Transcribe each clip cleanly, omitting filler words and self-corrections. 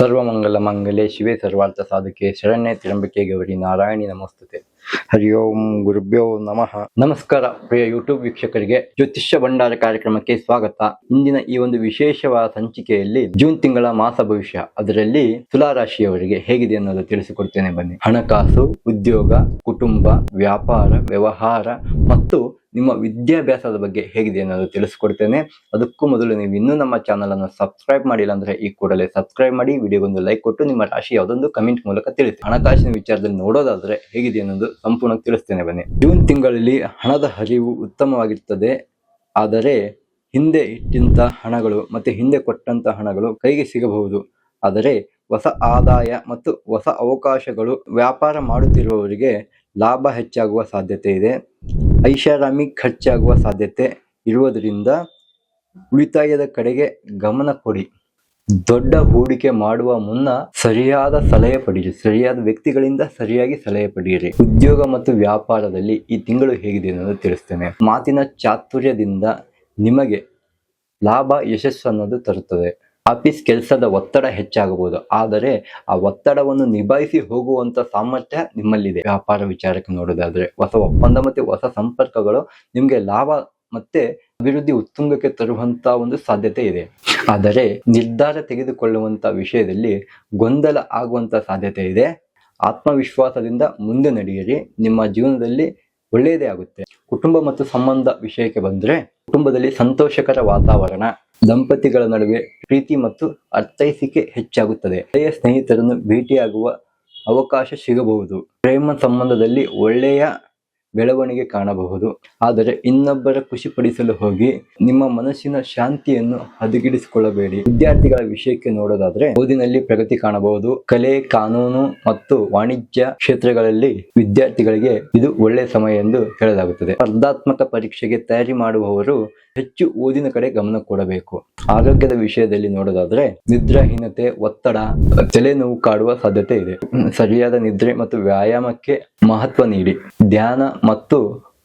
ಸರ್ವಮಂಗಲ ಮಂಗಲೆ ಶಿವೆ ಸರ್ವಾರ್ಥ ಸಾಧಕೆ ಶರಣ್ಯ ತ್ರ್ಯಂಬಕೆ ಗೌರಿ ನಾರಾಯಣಿ ನಮಸ್ತುತೆ. ಹರಿ ಓಂ ಗುರುಭ್ಯೋ ನಮಃ. ನಮಸ್ಕಾರ ಪ್ರಿಯ ಯೂಟ್ಯೂಬ್ ವೀಕ್ಷಕರಿಗೆ ಜ್ಯೋತಿಷ್ಯ ಭಂಡಾರ ಕಾರ್ಯಕ್ರಮಕ್ಕೆ ಸ್ವಾಗತ. ಇಂದಿನ ಈ ಒಂದು ವಿಶೇಷವಾದ ಸಂಚಿಕೆಯಲ್ಲಿ ಜೂನ್ ತಿಂಗಳ ಮಾಸ ಭವಿಷ್ಯ, ಅದರಲ್ಲಿ ತುಲಾ ರಾಶಿಯವರಿಗೆ ಹೇಗಿದೆ ಅನ್ನೋದು ತಿಳಿಸಿಕೊಡ್ತೇನೆ ಬನ್ನಿ. ಹಣಕಾಸು, ಉದ್ಯೋಗ, ಕುಟುಂಬ, ವ್ಯಾಪಾರ, ವ್ಯವಹಾರ ಮತ್ತು ನಿಮ್ಮ ವಿದ್ಯಾಭ್ಯಾಸದ ಬಗ್ಗೆ ಹೇಗಿದೆ ಅನ್ನೋದು ತಿಳಿಸ್ಕೊಡ್ತೇನೆ. ಅದಕ್ಕೂ ಮೊದಲು ನೀವು ಇನ್ನೂ ನಮ್ಮ ಚಾನಲ್ ಅನ್ನು ಸಬ್ಸ್ಕ್ರೈಬ್ ಮಾಡಿಲ್ಲ ಅಂದ್ರೆ ಈ ಕೂಡಲೇ ಸಬ್ಸ್ಕ್ರೈಬ್ ಮಾಡಿ, ವಿಡಿಯೋಗೊಂದು ಲೈಕ್ ಕೊಟ್ಟು ನಿಮ್ಮ ರಾಶಿ ಯಾವುದೊಂದು ಕಮೆಂಟ್ ಮೂಲಕ ತಿಳಿಸಿ. ಹಣಕಾಸಿನ ವಿಚಾರದಲ್ಲಿ ನೋಡೋದಾದ್ರೆ ಹೇಗಿದೆ ಅನ್ನೋದು ಸಂಪೂರ್ಣ ತಿಳಿಸ್ತೇನೆ ಬನ್ನಿ. ಜೂನ್ ತಿಂಗಳಲ್ಲಿ ಹಣದ ಹರಿವು ಉತ್ತಮವಾಗಿರ್ತದೆ. ಆದರೆ ಹಿಂದೆ ಇಟ್ಟಂತ ಹಣಗಳು ಮತ್ತೆ ಹಿಂದೆ ಕೊಟ್ಟಂತ ಹಣಗಳು ಕೈಗೆ ಸಿಗಬಹುದು. ಆದರೆ ಹೊಸ ಆದಾಯ ಮತ್ತು ಹೊಸ ಅವಕಾಶಗಳು, ವ್ಯಾಪಾರ ಮಾಡುತ್ತಿರುವವರಿಗೆ ಲಾಭ ಹೆಚ್ಚಾಗುವ ಸಾಧ್ಯತೆ ಇದೆ. ಐಷಾರಾಮಿ ಖರ್ಚಾಗುವ ಸಾಧ್ಯತೆ ಇರುವುದರಿಂದ ಉಳಿತಾಯದ ಕಡೆಗೆ ಗಮನ ಕೊಡಿ. ದೊಡ್ಡ ಹೂಡಿಕೆ ಮಾಡುವ ಮುನ್ನ ಸರಿಯಾದ ಸಲಹೆ ಪಡೆಯಿರಿ. ಸರಿಯಾದ ವ್ಯಕ್ತಿಗಳಿಂದ ಸರಿಯಾಗಿ ಸಲಹೆ ಪಡೆಯಿರಿ. ಉದ್ಯೋಗ ಮತ್ತು ವ್ಯಾಪಾರದಲ್ಲಿ ಈ ತಿಂಗಳು ಹೇಗಿದೆ ಅನ್ನೋದು ತಿಳಿಸ್ತೇನೆ. ಮಾತಿನ ಚಾತುರ್ಯದಿಂದ ನಿಮಗೆ ಲಾಭ, ಯಶಸ್ಸು ಅನ್ನೋದು ತರುತ್ತದೆ. ಆಫೀಸ್ ಕೆಲಸದ ಒತ್ತಡ ಹೆಚ್ಚಾಗಬಹುದು, ಆದರೆ ಆ ಒತ್ತಡವನ್ನು ನಿಭಾಯಿಸಿ ಹೋಗುವಂತ ಸಾಮರ್ಥ್ಯ ನಿಮ್ಮಲ್ಲಿದೆ. ವ್ಯಾಪಾರ ವಿಚಾರಕ್ಕೆ ನೋಡೋದಾದ್ರೆ ಹೊಸ ಒಪ್ಪಂದ ಮತ್ತೆ ಹೊಸ ಸಂಪರ್ಕಗಳು ನಿಮ್ಗೆ ಲಾಭ ಮತ್ತೆ ಅಭಿವೃದ್ಧಿ ಉತ್ತುಂಗಕ್ಕೆ ತರುವಂತ ಒಂದು ಸಾಧ್ಯತೆ ಇದೆ. ಆದರೆ ನಿರ್ಧಾರ ತೆಗೆದುಕೊಳ್ಳುವಂತ ವಿಷಯದಲ್ಲಿ ಗೊಂದಲ ಆಗುವಂತ ಸಾಧ್ಯತೆ ಇದೆ. ಆತ್ಮವಿಶ್ವಾಸದಿಂದ ಮುಂದೆ ನಡೆಯಿರಿ. ನಿಮ್ಮ ಜೀವನದಲ್ಲಿ ಒಳ್ಳೆಯದೇ ಆಗುತ್ತೆ. ಕುಟುಂಬ ಮತ್ತು ಸಂಬಂಧ ವಿಷಯಕ್ಕೆ ಬಂದ್ರೆ ಕುಟುಂಬದಲ್ಲಿ ಸಂತೋಷಕರ ವಾತಾವರಣ, ದಂಪತಿಗಳ ನಡುವೆ ಪ್ರೀತಿ ಮತ್ತು ಅರ್ಥೈಸಿಕೆ ಹೆಚ್ಚಾಗುತ್ತದೆ. ಹಳೆಯ ಸ್ನೇಹಿತರನ್ನು ಭೇಟಿಯಾಗುವ ಅವಕಾಶ ಸಿಗಬಹುದು. ಪ್ರೇಮ ಸಂಬಂಧದಲ್ಲಿ ಒಳ್ಳೆಯ ಬೆಳವಣಿಗೆ ಕಾಣಬಹುದು. ಆದರೆ ಇನ್ನೊಬ್ಬರ ಖುಷಿಪಡಿಸಲು ಹೋಗಿ ನಿಮ್ಮ ಮನಸ್ಸಿನ ಶಾಂತಿಯನ್ನು ಹದಗೆಡಿಸಿಕೊಳ್ಳಬೇಡಿ. ವಿದ್ಯಾರ್ಥಿಗಳ ವಿಷಯಕ್ಕೆ ನೋಡೋದಾದ್ರೆ ಓದಿನಲ್ಲಿ ಪ್ರಗತಿ ಕಾಣಬಹುದು. ಕಲೆ, ಕಾನೂನು ಮತ್ತು ವಾಣಿಜ್ಯ ಕ್ಷೇತ್ರಗಳಲ್ಲಿ ವಿದ್ಯಾರ್ಥಿಗಳಿಗೆ ಇದು ಒಳ್ಳೆಯ ಸಮಯ ಎಂದು ಹೇಳಲಾಗುತ್ತದೆ. ಸ್ಪರ್ಧಾತ್ಮಕ ಪರೀಕ್ಷೆಗೆ ತಯಾರಿ ಮಾಡುವವರು ಹೆಚ್ಚು ಓದಿನ ಕಡೆ ಗಮನ ಕೊಡಬೇಕು. ಆರೋಗ್ಯದ ವಿಷಯದಲ್ಲಿ ನೋಡೋದಾದ್ರೆ ನಿದ್ರಾಹೀನತೆ, ಒತ್ತಡ, ತಲೆನೋವು ಕಾಡುವ ಸಾಧ್ಯತೆ ಇದೆ. ಸರಿಯಾದ ನಿದ್ರೆ ಮತ್ತು ವ್ಯಾಯಾಮಕ್ಕೆ ಮಹತ್ವ ನೀಡಿ. ಧ್ಯಾನ ಮತ್ತು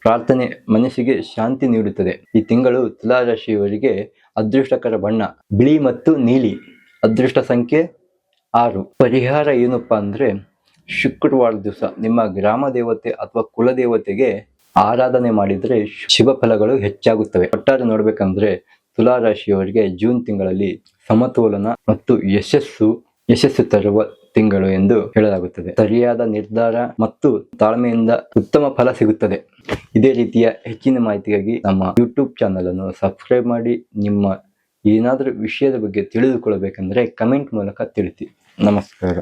ಪ್ರಾರ್ಥನೆ ಮನಸ್ಸಿಗೆ ಶಾಂತಿ ನೀಡುತ್ತದೆ. ಈ ತಿಂಗಳು ತುಲಾ ರಾಶಿಯವರಿಗೆ ಅದೃಷ್ಟಕರ ಬಣ್ಣ ಬಿಳಿ ಮತ್ತು ನೀಲಿ. ಅದೃಷ್ಟ ಸಂಖ್ಯೆ 6. ಪರಿಹಾರ ಏನಪ್ಪಾ ಅಂದ್ರೆ ಶುಕ್ರವಾರ ದಿವಸ ನಿಮ್ಮ ಗ್ರಾಮ ದೇವತೆ ಅಥವಾ ಕುಲದೇವತೆಗೆ ಆರಾಧನೆ ಮಾಡಿದ್ರೆ ಶುಭ ಫಲಗಳು ಹೆಚ್ಚಾಗುತ್ತವೆ. ಒಟ್ಟಾರೆ ನೋಡ್ಬೇಕಂದ್ರೆ ತುಲಾ ರಾಶಿಯವರಿಗೆ ಜೂನ್ ತಿಂಗಳಲ್ಲಿ ಸಮತೋಲನ ಮತ್ತು ಯಶಸ್ಸು ತರುವ ತಿಂಗಳು ಎಂದು ಹೇಳಲಾಗುತ್ತದೆ. ಸರಿಯಾದ ನಿರ್ಧಾರ ಮತ್ತು ತಾಳ್ಮೆಯಿಂದ ಉತ್ತಮ ಫಲ ಸಿಗುತ್ತದೆ. ಇದೇ ರೀತಿಯ ಹೆಚ್ಚಿನ ಮಾಹಿತಿಗಾಗಿ ನಮ್ಮ ಯೂಟ್ಯೂಬ್ ಚಾನಲ್ ಅನ್ನು ಸಬ್ಸ್ಕ್ರೈಬ್ ಮಾಡಿ. ನಿಮ್ಮ ಏನಾದರೂ ವಿಷಯದ ಬಗ್ಗೆ ತಿಳಿದುಕೊಳ್ಳಬೇಕಂದ್ರೆ ಕಮೆಂಟ್ ಮೂಲಕ ತಿಳಿಸಿ. ನಮಸ್ಕಾರ.